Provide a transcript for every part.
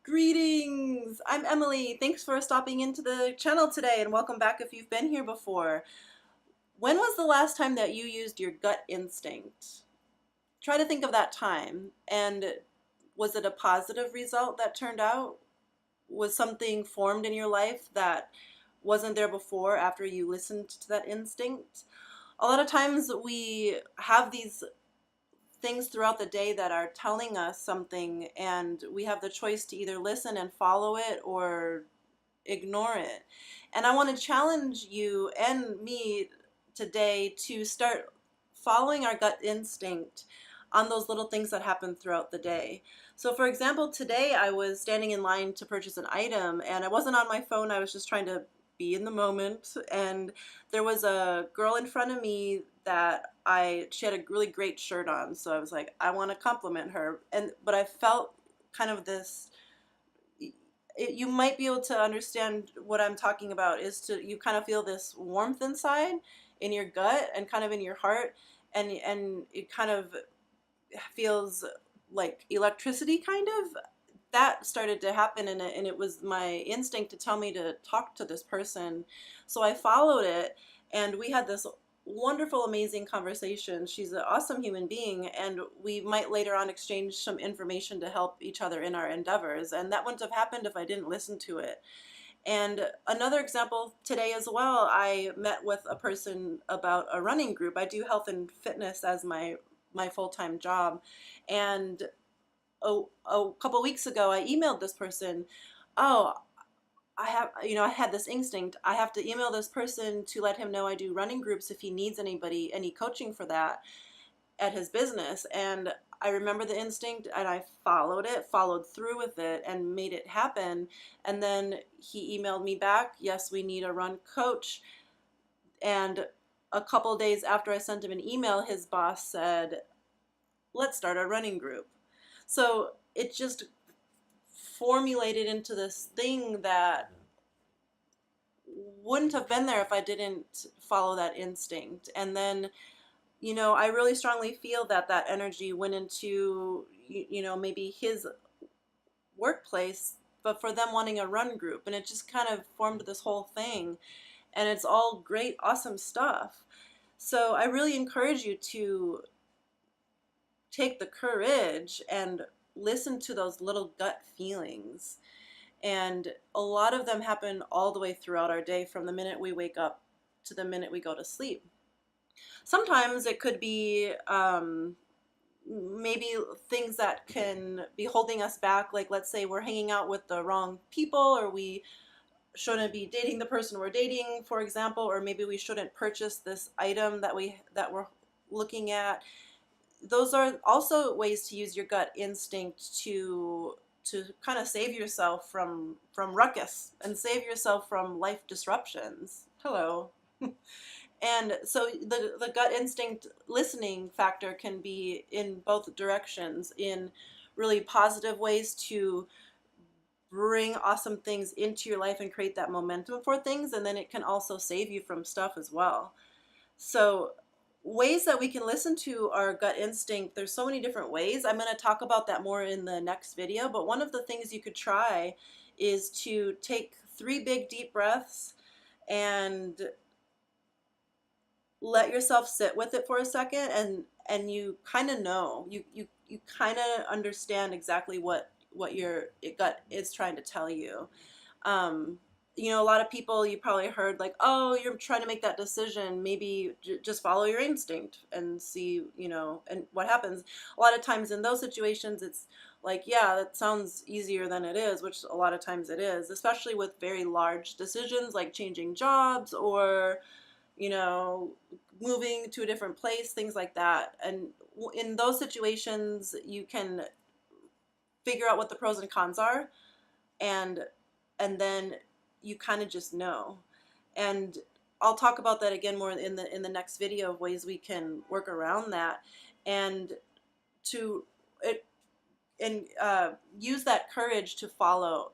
Greetings! I'm Emily. Thanks for stopping into the channel today and welcome back if you've been here before. When was the last time that you used your gut instinct? Try to think of that time. And was it a positive result that turned out? Was something formed in your life that wasn't there before after you listened to that instinct? A lot of times we have these things throughout the day that are telling us something, and we have the choice to either listen and follow it or ignore it. And I want to challenge you and me today to start following our gut instinct on those little things that happen throughout the day. So for example, today I was standing in line to purchase an item and I wasn't on my phone. I was just trying to be in the moment, and there was a girl in front of me that she had a really great shirt on, so I was like, I want to compliment her. But I felt kind of this, you might be able to understand what I'm talking about, is you kind of feel this warmth inside in your gut and kind of in your heart, and it kind of feels like electricity kind of. That started to happen, and it was my instinct to tell me to talk to this person. So I followed it, and we had this wonderful, amazing conversation. She's an awesome human being, and we might later on exchange some information to help each other in our endeavors. And that wouldn't have happened if I didn't listen to it. And another example today as well, I met with a person about a running group. I do health and fitness as my full-time job, and a couple weeks ago, I emailed this person. Oh, I had this instinct. I have to email this person to let him know I do running groups if he needs any coaching for that at his business. And I remember the instinct, and I followed through with it, and made it happen. And then he emailed me back, yes, we need a run coach. And a couple days after I sent him an email, his boss said, let's start a running group. So it just formulated into this thing that wouldn't have been there if I didn't follow that instinct. And then, I really strongly feel that that energy went into, maybe his workplace, but for them wanting a run group. And it just kind of formed this whole thing. And it's all great, awesome stuff. So I really encourage you to take the courage and listen to those little gut feelings. And a lot of them happen all the way throughout our day, from the minute we wake up to the minute we go to sleep. Sometimes it could be maybe things that can be holding us back, like let's say we're hanging out with the wrong people, or we shouldn't be dating the person we're dating, for example, or maybe we shouldn't purchase this item that we're looking at. Those are also ways to use your gut instinct to kind of save yourself from ruckus and save yourself from life disruptions. Hello. And so the gut instinct listening factor can be in both directions, in really positive ways to bring awesome things into your life and create that momentum for things, and then it can also save you from stuff as well. So ways that we can listen to our gut instinct, there's so many different ways. I'm going to talk about that more in the next video, but one of the things you could try is to take 3 big deep breaths and let yourself sit with it for a second, and you kind of know, you kind of understand exactly what your gut is trying to tell you. A lot of people, you probably heard like, oh, you're trying to make that decision, maybe just follow your instinct and see, and what happens. A lot of times in those situations, it's like, yeah, that sounds easier than it is, which a lot of times it is, especially with very large decisions like changing jobs, or moving to a different place, things like that. And in those situations, you can figure out what the pros and cons are, and then you kind of just know. And I'll talk about that again more in the next video, of ways we can work around that, and to it and use that courage to follow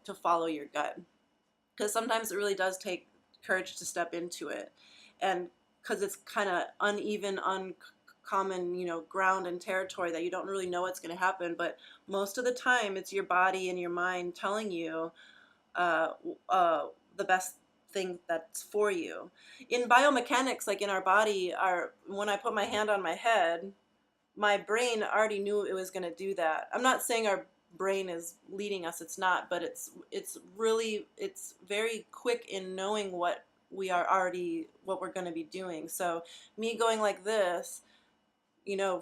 your gut, because sometimes it really does take courage to step into it, and because it's kind of uneven, common, ground and territory that you don't really know what's going to happen. But most of the time, it's your body and your mind telling you uh, the best thing that's for you. In biomechanics, like in our body, when I put my hand on my head, my brain already knew it was going to do that. I'm not saying our brain is leading us, it's not, but it's very quick in knowing what we're going to be doing. So me going like this, a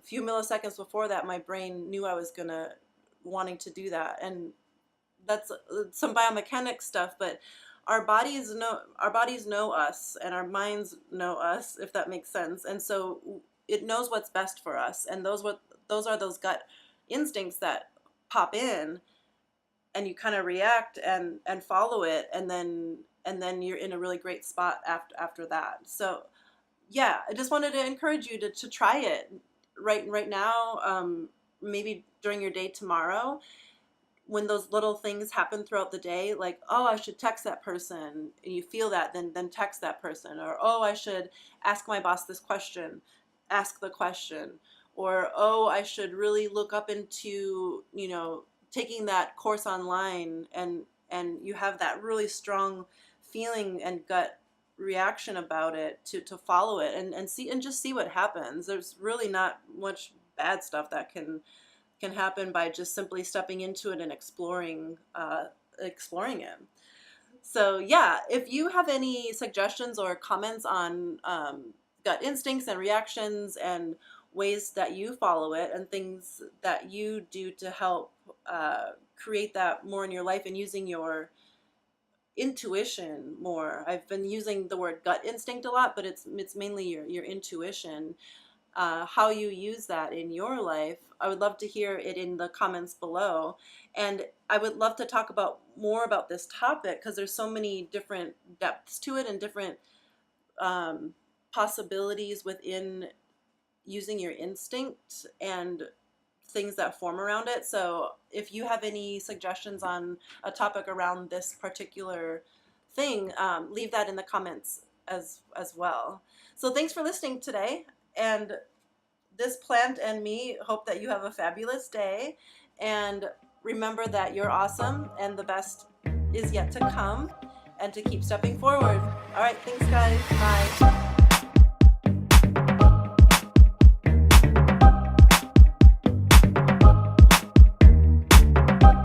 few milliseconds before that, my brain knew I was gonna wanting to do that. And that's some biomechanics stuff, but our bodies know us, and our minds know us, if that makes sense. And so it knows what's best for us, and those are those gut instincts that pop in, and you kind of react and follow it, and then you're in a really great spot after that. So yeah, I just wanted to encourage you to try it right now, maybe during your day tomorrow, when those little things happen throughout the day, like, oh, I should text that person, and you feel that, then text that person. Or, oh, I should ask my boss this question, ask the question. Or, oh, I should really look up into, taking that course online, and you have that really strong feeling and gut reaction about it, to follow it, and just see what happens. There's really not much bad stuff that can happen by just simply stepping into it and exploring it. So yeah, if you have any suggestions or comments on gut instincts and reactions and ways that you follow it and things that you do to help create that more in your life and using your intuition more. I've been using the word gut instinct a lot, but it's mainly your intuition. How you use that in your life, I would love to hear it in the comments below. And I would love to talk more about this topic, because there's so many different depths to it and different possibilities within using your instinct and things that form around it. So if you have any suggestions on a topic around this particular thing, leave that in the comments as well. So thanks for listening today. And this plant and me hope that you have a fabulous day. And remember that you're awesome, and the best is yet to come, and to keep stepping forward. All right, thanks guys. Bye.